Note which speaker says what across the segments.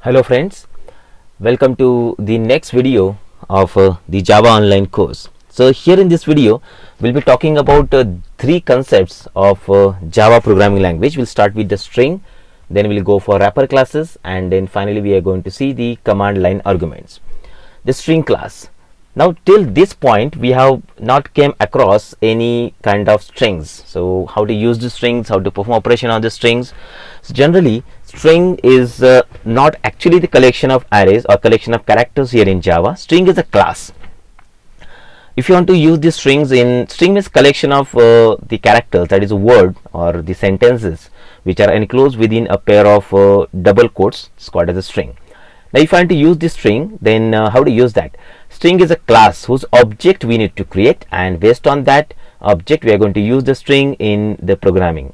Speaker 1: Hello friends, welcome to the next video of the Java online course. So here in this video we'll be talking about three concepts of Java programming language. We'll start with the string, then we'll go for wrapper classes, and then finally we are going to see the command line arguments. The string class. Now till this point we have not came across any kind of strings. So how to use the strings, how to perform operation on the strings. So generally string is not actually the collection of arrays or collection of characters here in Java. String is a class. If you want to use the strings in string is collection of the characters, that is a word or the sentences which are enclosed within a pair of double quotes. It's called as a string. Now if I want to use this string, then how to use that? String is a class whose object we need to create, and based on that object we are going to use the string in the programming.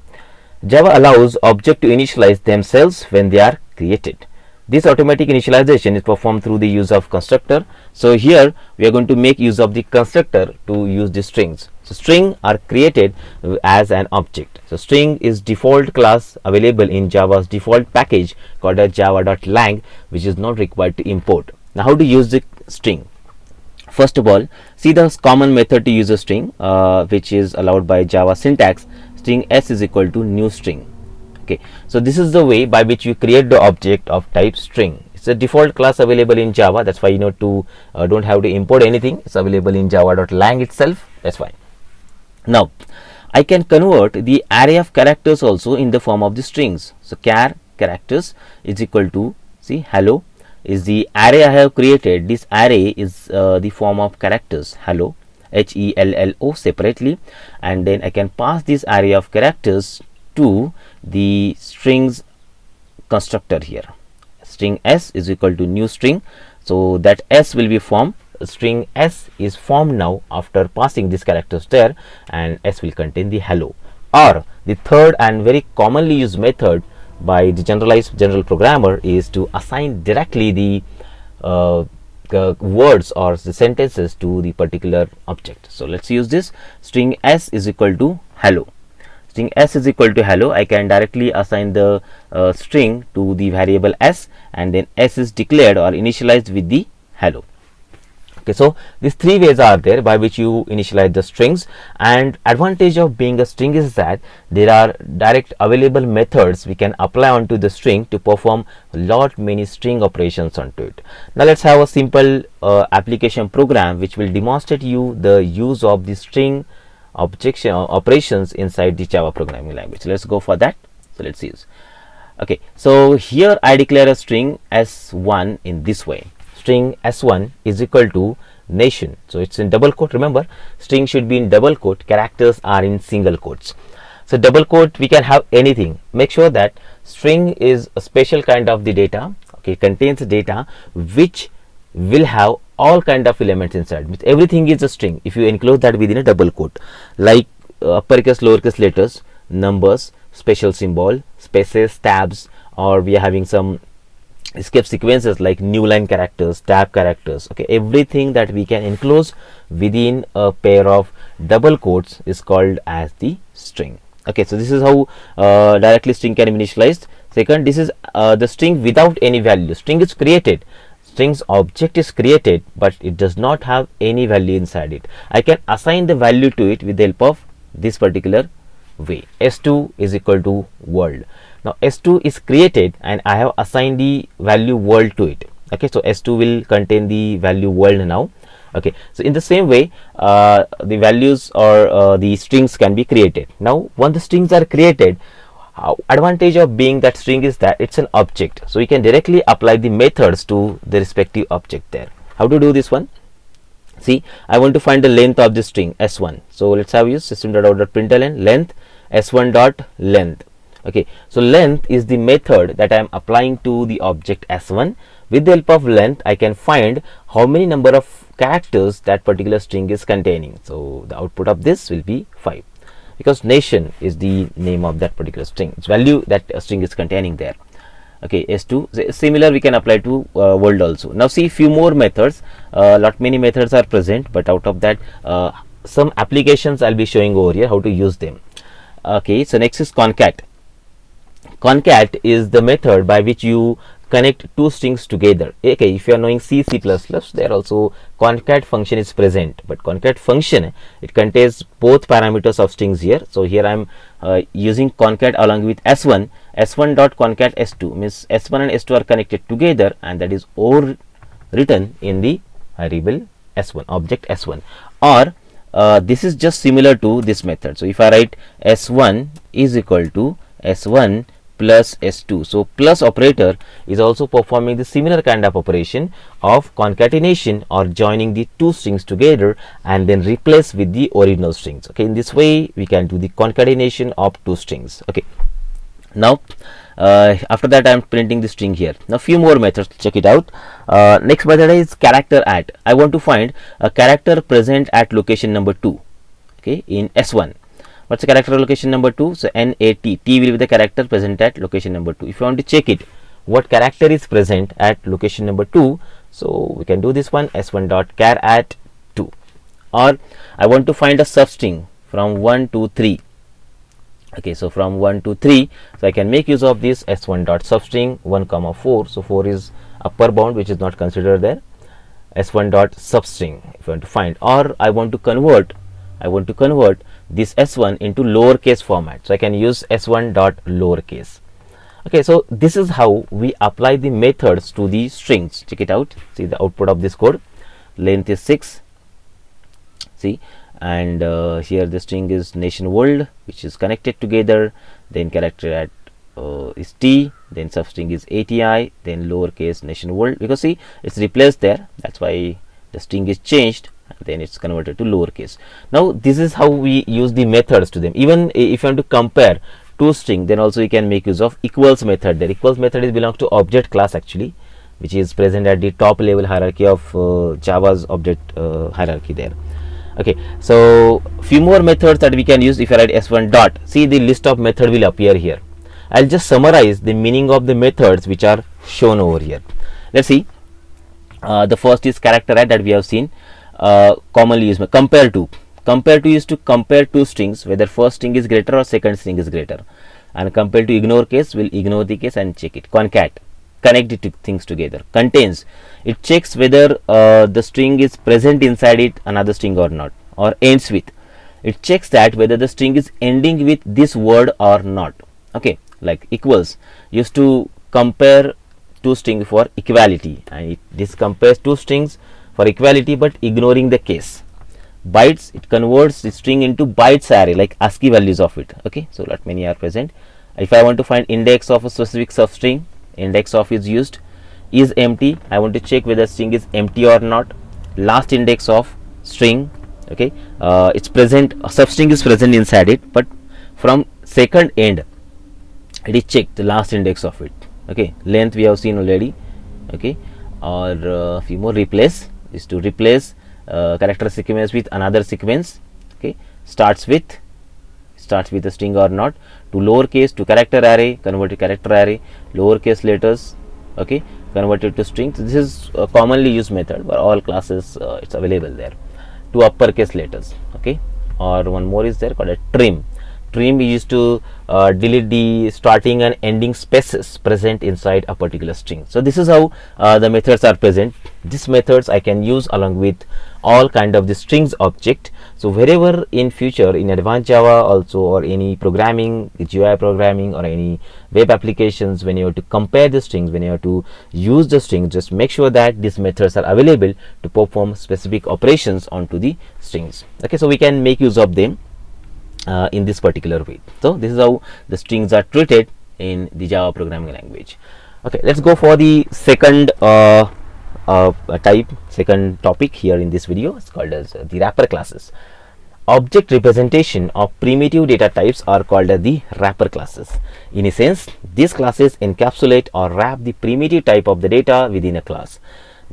Speaker 1: Java allows objects to initialize themselves when they are created. This automatic initialization is performed through the use of constructor. So here we are going to make use of the constructor to use the strings. So string are created as an object. So string is default class available in Java's default package called as java.lang, which is not required to import. Now how to use the string? First of all, see the common method to use a string which is allowed by Java syntax. String s is equal to new string. Okay, so this is the way by which you create the object of type string. It's a default class available in Java. That's why you know to don't have to import anything. It's available in java.lang itself. That's why. Now I can convert the array of characters also in the form of the strings. So char characters is equal to, see, hello is the array I have created. This array is the form of characters, hello, HELLO separately, and then I can pass this array of characters to the strings constructor here. String s is equal to new string, so that s will be formed. String s is formed now after passing these characters there, and s will contain the hello. Or the third and very commonly used method by the general programmer is to assign directly the words or the sentences to the particular object. So let's use this. String s is equal to hello. String s is equal to hello. I can directly assign the string to the variable s, and then s is declared or initialized with the hello. Okay, so these three ways are there by which you initialize the strings, and advantage of being a string is that there are direct available methods we can apply onto the string to perform many string operations onto it. Now let's have a simple application program which will demonstrate you the use of the string operations inside the Java programming language. Let's go for that. So let's use. Okay, so here I declare a string s1 in this way. String s1 is equal to nation. So it's in double quote. Remember, string should be in double quote, characters are in single quotes. So double quote, we can have anything. Make sure that string is a special kind of the data, okay, contains data which will have all kind of elements inside. Everything is a string if you enclose that within a double quote, like uppercase, lowercase letters, numbers, special symbol, spaces, tabs, or we are having some escape sequences like new line characters, tab characters. Okay, everything that we can enclose within a pair of double quotes is called as the string. Okay, so this is how directly string can be initialized. Second, this is the string without any value. String is created, strings object is created, but it does not have any value inside it. I can assign the value to it with the help of this particular way. S2 is equal to world. Now s2 is created and I have assigned the value world to it. Okay, so s2 will contain the value world now. Okay, so in the same way the values or the strings can be created. Now when the strings are created, advantage of being that string is that it's an object, so we can directly apply the methods to the respective object there. How to do this one? See, I want to find the length of the string s1. So let's have use system.out.println length s1 dot length. Okay, so length is the method that I am applying to the object s1. With the help of length, I can find how many number of characters that particular string is containing. So the output of this will be 5, because nation is the name of that particular string. Its value that a string is containing there. Okay, s2 similar we can apply to world also. Now see few more methods. Many methods are present, but out of that some applications I'll be showing over here how to use them. Okay, so next is concat. Concat is the method by which you connect two strings together. Okay, if you are knowing C++, there also concat function is present, but concat function, it contains both parameters of strings here. So here I am using concat along with s1 dot concat s2, means s1 and s2 are connected together, and that is over written in the variable s1, object s1. Or this is just similar to this method. So if I write s1 is equal to s1 plus s2, so plus operator is also performing the similar kind of operation of concatenation or joining the two strings together and then replace with the original strings. Okay, in this way we can do the concatenation of two strings. Okay, now after that I am printing the string here. Now few more methods, check it out. Next method is character at. I want to find a character present at location number 2, okay, in s1. What's the character location number 2? So NAT, T will be the character present at location number 2. If you want to check it, what character is present at location number 2, so we can do this one, s1 dot char at 2. Or I want to find a substring from 1 to 3. Okay, so from 1 to 3, so I can make use of this s1 dot substring 1 comma 4. So 4 is upper bound, which is not considered there. S1 dot substring if you want to find. Or I want to convert this s1 into lowercase format, so I can use s1 dot lowercase. Okay, so this is how we apply the methods to the strings. Check it out, see the output of this code. Length is 6, see, and here the string is nation world, which is connected together. Then character at is T, then substring is ATI, then lowercase nation world, because see it's replaced there, that's why the string is changed, then it's converted to lowercase. Now this is how we use the methods to them. Even if you want to compare two string, then also you can make use of equals method. The equals method is belongs to object class actually, which is present at the top level hierarchy of Java's object hierarchy there. Okay, so few more methods that we can use. If I write s1 dot, see the list of method will appear here. I'll just summarize the meaning of the methods which are shown over here. Let's see. The first is character at, that we have seen. Commonly used compare to. Compare to is to compare two strings, whether first string is greater or second string is greater. And compare to ignore case, will ignore the case and check it. Concat, connect the things together. Contains, it checks whether the string is present inside it another string or not. Or ends with, it checks that whether the string is ending with this word or not. Okay, like equals used to compare two strings for equality, and this compares two strings for equality but ignoring the case. Bytes, it converts the string into bytes array, like ASCII values of it. Okay, so not many are present. If I want to find index of a specific substring, index of is used. Is empty, I want to check whether string is empty or not. Last index of string, okay, it's present, a substring is present inside it, but from second end it is checked the last index of it. Okay, length we have seen already. Okay, or a few more. Replace is to replace character sequence with another sequence. Okay, starts with a string or not. To lowercase, to character array, convert to character array. Lowercase letters, okay, converted to strings. This is a commonly used method for all classes. It's available there. To uppercase letters. Okay, or one more is there called a trim. Trim is used to delete the starting and ending spaces present inside a particular string. So this is how the methods are present. These methods I can use along with all kind of the strings object. So wherever in future in advanced Java also, or any programming, GUI programming or any web applications, when you have to compare the strings, when you have to use the strings, just make sure that these methods are available to perform specific operations onto the strings. Okay, so we can make use of them in this particular way. So this is how the strings are treated in the Java programming language. Okay, let's go for the second second topic here in this video. It's called as the wrapper classes. Object representation of primitive data types are called as the wrapper classes. In a sense, these classes encapsulate or wrap the primitive type of the data within a class.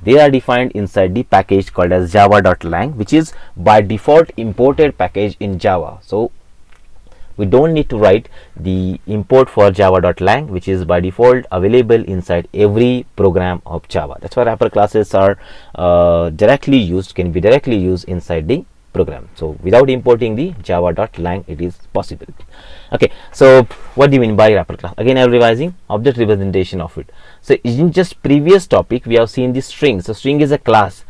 Speaker 1: They are defined inside the package called as java.lang, which is by default imported package in Java. So we don't need to write the import for java.lang, which is by default available inside every program of Java. That's why wrapper classes are can be directly used inside the program. So without importing the java.lang it is possible. Okay, so what do you mean by wrapper class? Again I am revising object representation of it. So in just previous topic we have seen the string. So string is a class,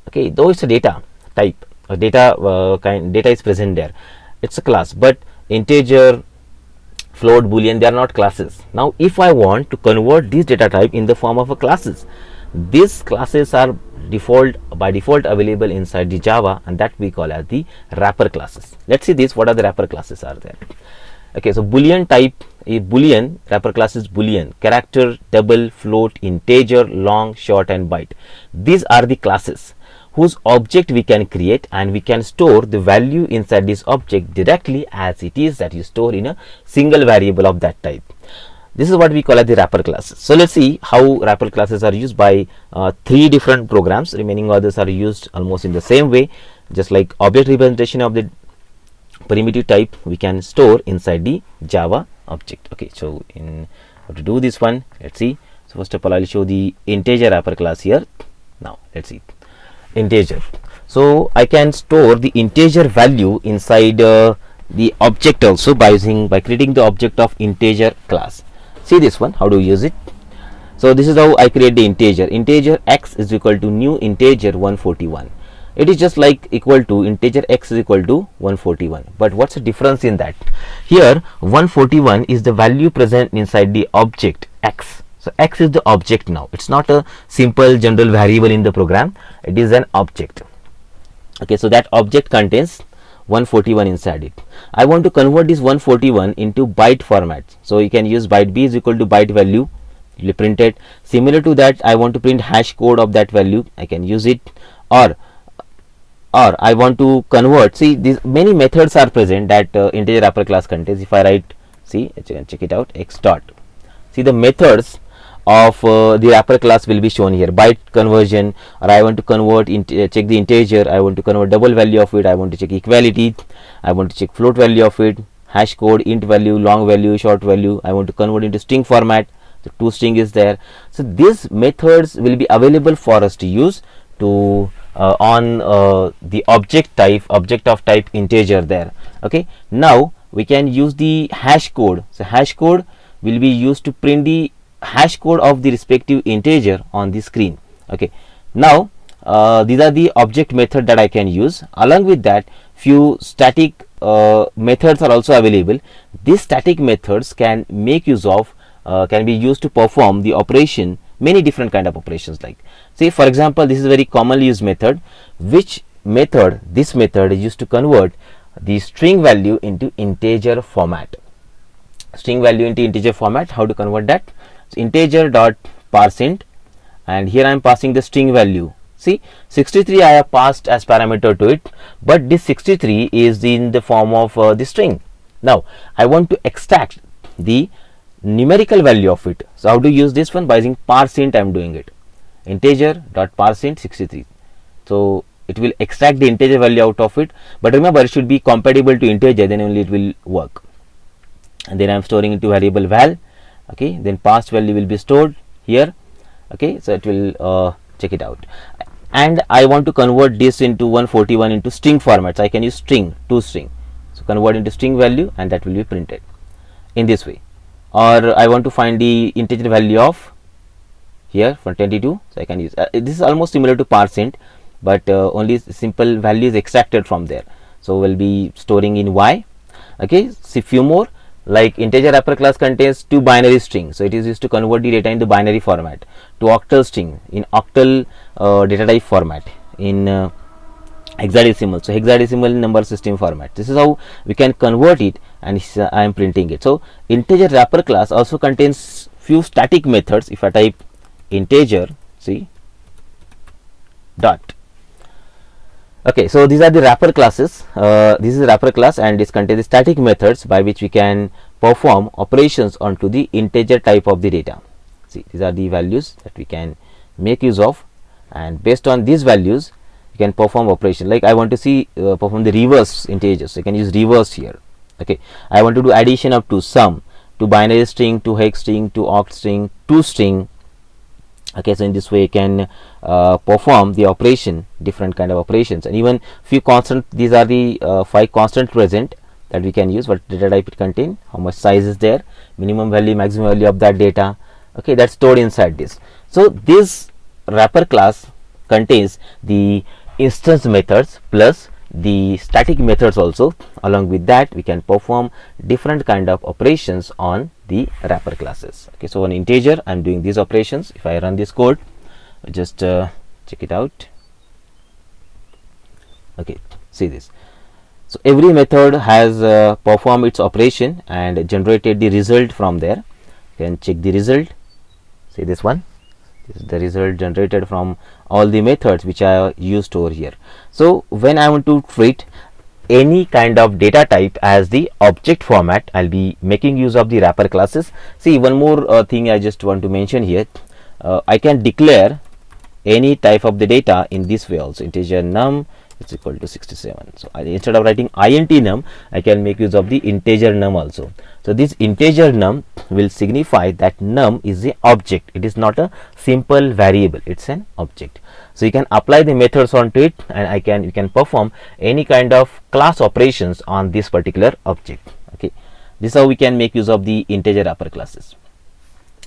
Speaker 1: okay, though it's a data type, data is present there, it's a class, but integer, float, boolean, they are not classes. Now if I want to convert this data type in the form of a classes, these classes are by default available inside the Java, and that we call as the wrapper classes. Let's see this, what are the wrapper classes are there. Okay, so boolean type, a boolean wrapper class is boolean, character, double, float, integer, long, short and byte. These are the classes whose object we can create, and we can store the value inside this object directly as it is, that you store in a single variable of that type. This is what we call as the wrapper classes. So let's see how wrapper classes are used by 3 different programs. Remaining others are used almost in the same way, just like object representation of the primitive type we can store inside the Java object. Okay, so in how to do this one, let's see. So first of all I will show the integer wrapper class here. Now let's see integer. So I can store the integer value inside the object also by creating the object of integer class. See this one, how to use it. So this is how I create the integer x is equal to new integer 141. It is just like equal to integer x is equal to 141, but what's the difference in that? Here 141 is the value present inside the object x. So x is the object now, it's not a simple general variable in the program, it is an object. Okay, so that object contains 141 inside it. I want to convert this 141 into byte format, so you can use byte b is equal to byte value, you print it. Similar to that, I want to print hash code of that value, I can use it, or I want to convert. See, these many methods are present that integer wrapper class contains. If I write, see, check it out, x dot, see the methods of the wrapper class will be shown here. Byte conversion, or I want to convert check the integer, I want to convert double value of it, I want to check equality, I want to check float value of it, hash code, int value, long value, short value, I want to convert into string format, the toString is there. So these methods will be available for us to use to on the object of type integer there. Okay, now we can use the hash code. So hash code will be used to print the hash code of the respective integer on the screen. Okay, now these are the object method that I can use. Along with that, few static methods are also available. These static methods can make use of can be used to perform the operation, many different kind of operations. Like, say for example, this is a very commonly used method, which method, this method is used to convert the string value into integer format. String value into integer format, how to convert that? So integer dot parseInt, and here I am passing the string value. See, 63 I have passed as parameter to it, but this 63 is in the form of the string. Now I want to extract the numerical value of it. So how to use this one? By using parseInt I am doing it. Integer dot parseInt 63. So it will extract the integer value out of it, but remember it should be compatible to integer, then only it will work. And then I am storing into variable val. Okay, then passed value will be stored here. Okay, so it will check it out, and I want to convert this into 141 into string format. So I can use string, toString. So convert into string value, and that will be printed in this way. Or I want to find the integer value of here for 22. So I can use this is almost similar to parseInt, but only simple value is extracted from there. So we'll be storing in y. Okay, see few more. Like integer wrapper class contains 2 binary strings, so it is used to convert the data into binary format, to octal string in octal data type format, in hexadecimal, so hexadecimal number system format. This is how we can convert it, and I am printing it. So integer wrapper class also contains few static methods. If I type integer, see, dot. Okay, so these are the wrapper classes. This is the wrapper class, and this contains the static methods by which we can perform operations onto the integer type of the data. See, these are the values that we can make use of, and based on these values you can perform operation. Like I want to see perform the reverse integers, so you can use reverse here. Okay, I want to do addition up to sum, to binary string, to hex string, to oct string, to string, Okay, so in this way you can perform the operation, different kind of operations, and even few constant. These are the 5 constant present that we can use. What data type it contain, how much size is there, minimum value, maximum value of that data. Okay, that's stored inside this. So this wrapper class contains the instance methods plus the static methods also. Along with that, we can perform different kind of operations on the wrapper classes. Okay, so on integer I'm doing these operations. If I run this code, just check it out. Okay, see this. So every method has performed its operation and generated the result from there. You can check the result. See this one. This is the result generated from all the methods which I used over here. So when I want to treat any kind of data type as the object format, I'll be making use of the wrapper classes. See, one more thing I just want to mention here. I can declare any type of the data in this way also. Integer num is equal to 67. So instead of writing int num, I can make use of the integer num also. So this integer num will signify that num is the object. It is not a simple variable, it's an object. So you can apply the methods onto it, and you can perform any kind of class operations on this particular object. Okay, this is how we can make use of the integer wrapper classes.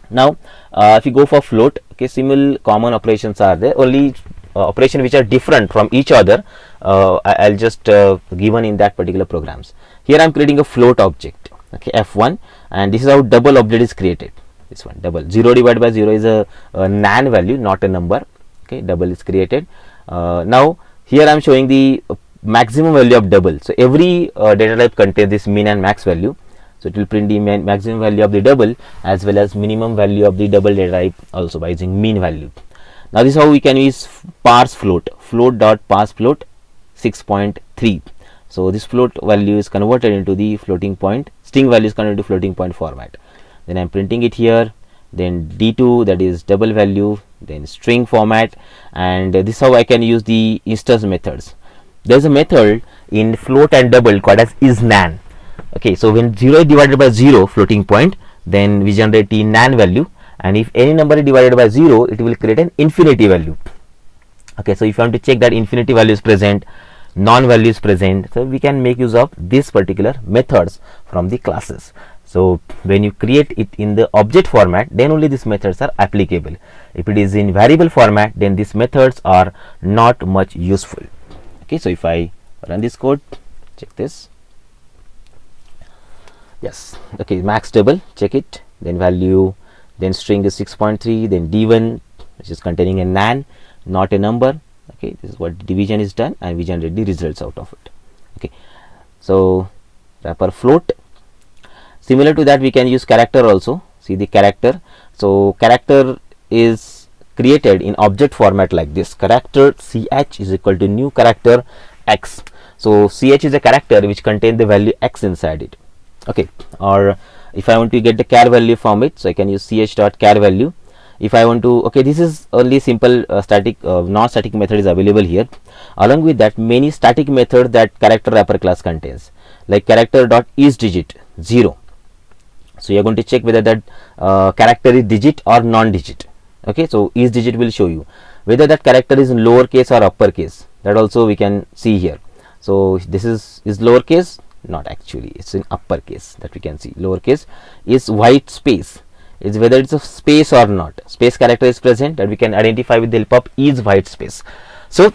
Speaker 1: Now if you go for float, okay, similar common operations are there, only operations which are different from each other I'll just given in that particular programs. Here I'm creating a float object, okay, f1, and this is how double object is created. This one, double, 0 divided by 0 is a nan value, not a number. Okay, double is created. Now here I'm showing the maximum value of double. So every data type contains this min and max value. So it will print the maximum value of the double as well as minimum value of the double data type also by using min value. Now this is how we can use parse float. Float dot parse float 6.3. So this float value is converted into the floating point, string value is converted to floating point format. Then I'm printing it here. Then d2, that is double value, then string format, and this is how I can use the instance methods. There is a method in float and double called as isNan. Okay, so when 0 is divided by 0 floating point, then we generate the nan value, and if any number is divided by 0, it will create an infinity value. Okay, so if you want to check that infinity value is present, non value is present, so we can make use of this particular methods from the classes. So when you create it in the object format, then only these methods are applicable. If it is in variable format, then these methods are not much useful. Okay, so if I run this code, check this. Yes, okay, max double, check it, then value, then string is 6.3, then d1, which is containing a nan, not a number. Okay, this is what division is done, and we generate the results out of it. Okay, so wrapper float. Similar to that, we can use character also. See the character. So character is created in object format like this. Character ch is equal to new character x. So ch is a character which contains the value x inside it. Okay, or if I want to get the char value from it, so I can use ch dot char value. If I want to, okay, this is only simple static, non-static method is available here. Along with that, many static methods that character wrapper class contains, like character dot is digit 0. So you are going to check whether that character is digit or non-digit. Okay, so is digit will show you whether that character is in lowercase or uppercase. That also we can see here. So this is lowercase, not actually, it's in uppercase, that we can see. Lowercase is white space, is whether it's a space or not. Space character is present, that we can identify with the help of is white space. So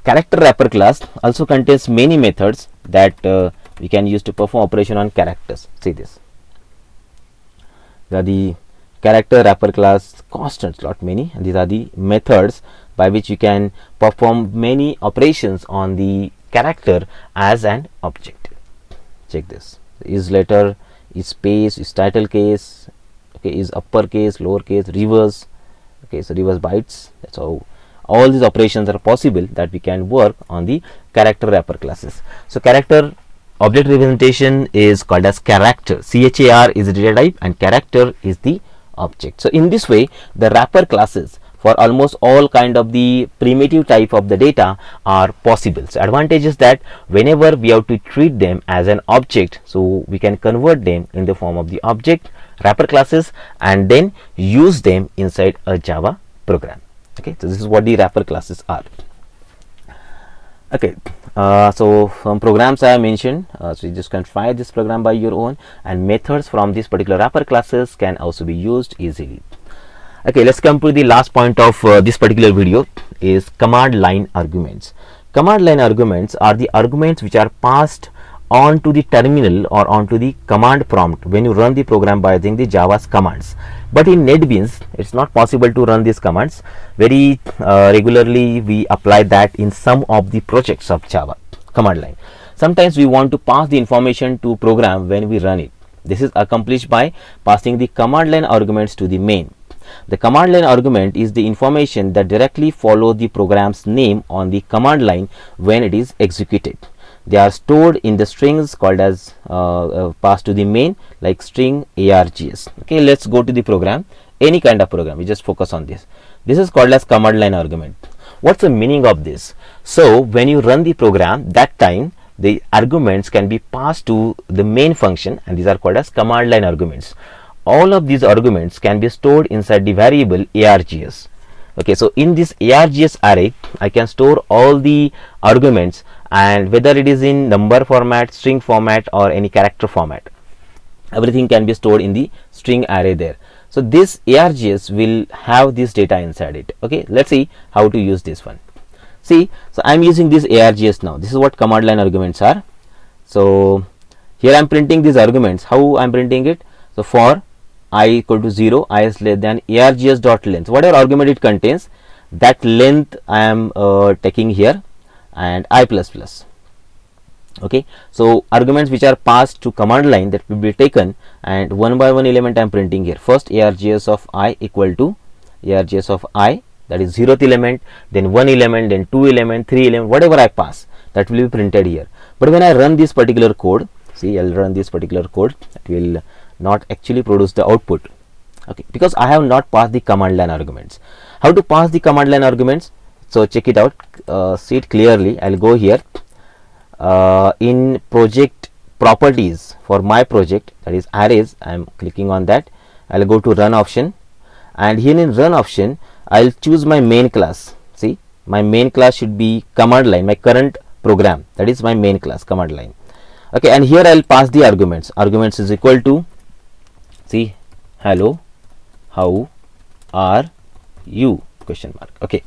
Speaker 1: character wrapper class also contains many methods that we can use to perform operation on characters. See this. These are the character wrapper class constants, lot many, and these are the methods by which you can perform many operations on the character as an object. Check this. Is letter, is space, is title case, okay, is uppercase, lowercase, reverse. Okay, so reverse bytes. That's how all these operations are possible that we can work on the character wrapper classes. So character object representation is called as character. Char is the data type and character is the object. So in this way, the wrapper classes for almost all kind of the primitive type of the data are possible. So advantage is that whenever we have to treat them as an object, so we can convert them in the form of the object wrapper classes and then use them inside a Java program. Okay, so this is what the wrapper classes are. Okay, so some programs I have mentioned, so you just can try this program by your own, and methods from this particular wrapper classes can also be used easily. Okay, let's come to the last point of this particular video, is command line arguments. Command line arguments are the arguments which are passed onto the terminal or onto the command prompt when you run the program by using the Java's commands. But in NetBeans, it's not possible to run these commands. Very regularly we apply that in some of the projects of Java command line. Sometimes we want to pass the information to program when we run it. This is accomplished by passing the command line arguments to the main. The command line argument is the information that directly follows the program's name on the command line when it is executed. They are stored in the strings called as passed to the main, like string args. Okay, let's go to the program, any kind of program. We just focus on this. This is called as command line argument. What's the meaning of this? So when you run the program, that time the arguments can be passed to the main function, and these are called as command line arguments. All of these arguments can be stored inside the variable args. Okay, so in this args array, I can store all the arguments, and whether it is in number format, string format, or any character format, everything can be stored in the string array there. So this args will have this data inside it. Okay, let's see how to use this one. See, so I'm using this args now. This is what command line arguments are. So here I'm printing these arguments. How I'm printing it? So for I equal to 0, I is less than args dot length. Whatever argument it contains, that length I am taking here, and I plus plus. Okay, so arguments which are passed to command line, that will be taken, and one by one element I am printing here. First args of I equal to args of I, that is 0th element, then 1 element, then 2 element, 3 element, whatever I pass, that will be printed here. But when I run this particular code, see, I'll run this particular code, that will not actually produce the output. Okay, because I have not passed the command line arguments. How to pass the command line arguments? So check it out, see it clearly. I'll go here in project properties for my project, that is arrays. I'm clicking on that. I'll go to run option, and here in run option I'll choose my main class. See, my main class should be command line, my current program, that is my main class command line. Okay, and here I'll pass the arguments. Arguments is equal to, see, hello, how are you, question mark. Okay,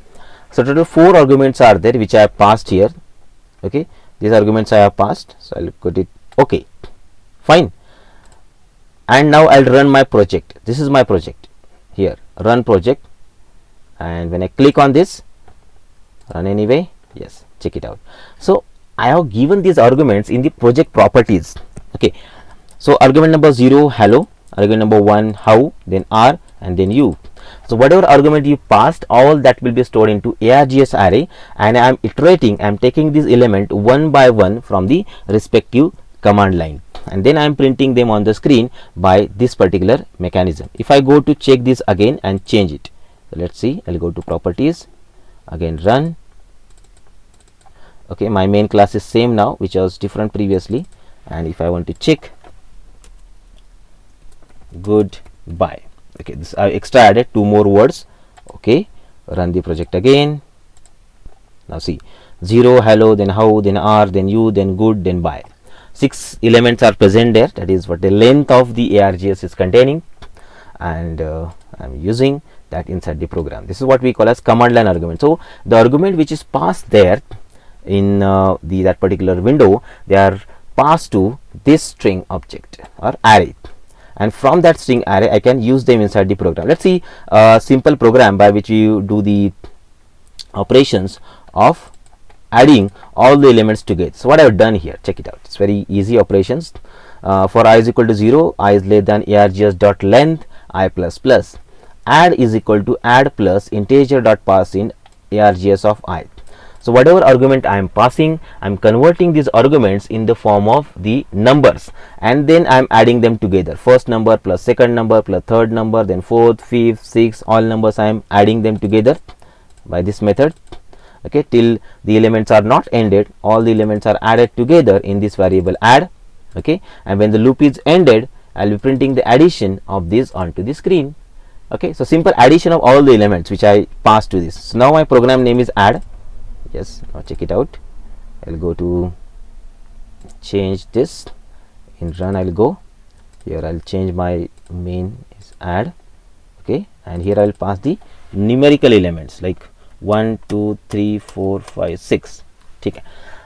Speaker 1: so total 4 arguments are there which I have passed here. Okay, these arguments I have passed, so I'll put it okay, fine. And now I'll run my project. This is my project here, run project, and when I click on this, run anyway, yes, check it out. So I have given these arguments in the project properties. Okay, so argument number 0 hello, argument number 1 how, then r, and then u. So whatever argument you passed, all that will be stored into args array, and I am iterating, I am taking this element one by one from the respective command line, and then I am printing them on the screen by this particular mechanism. If I go to check this again and change it, so let's see, I'll go to properties, again run. Okay, my main class is same now, which was different previously, and if I want to check, goodbye. Okay, this I extra added 2 more words. Okay, run the project again. Now see, 0 hello, then how, then r, then u, then good, then bye. 6 elements are present there, that is what the length of the args is containing, and I'm using that inside the program. This is what we call as command line argument. So the argument which is passed there in that particular window, they are passed to this string object or array, and from that string array I can use them inside the program. Let's see a simple program by which you do the operations of adding all the elements together. So what I have done here, check it out, it's very easy operations. For I is equal to 0, I is less than args dot length, I plus plus, add is equal to add plus integer dot pass in args of I. So whatever argument I am passing, I am converting these arguments in the form of the numbers, and then I am adding them together. First number plus second number plus third number, then fourth, fifth, sixth, all numbers I am adding them together by this method. Okay, till the elements are not ended, all the elements are added together in this variable add. Okay, and when the loop is ended, I will be printing the addition of this onto the screen. Okay, so simple addition of all the elements which I passed to this. So now my program name is add. Yes, now check it out. I'll go to change this. In run I'll go here, I'll change my main is add. Okay, and here I'll pass the numerical elements like 1 2 3 4 5 6. Okay,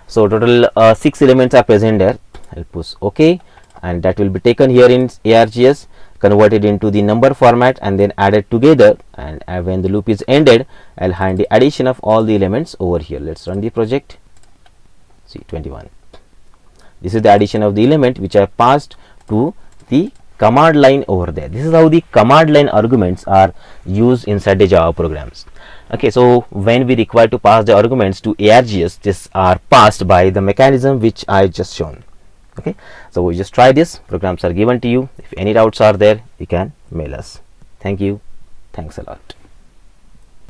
Speaker 1: so total 6 elements are present there. I'll push OK, and that will be taken here in ARGS, converted into the number format and then added together, and when the loop is ended I'll find the addition of all the elements over here. Let's run the project. See, 21. This is the addition of the element which I passed to the command line over there. This is how the command line arguments are used inside the Java programs. Okay, so when we require to pass the arguments to ARGS, these are passed by the mechanism which I just shown. Okay, so we just try this. Programs are given to you. If any doubts are there, you can mail us. Thank you. Thanks a lot.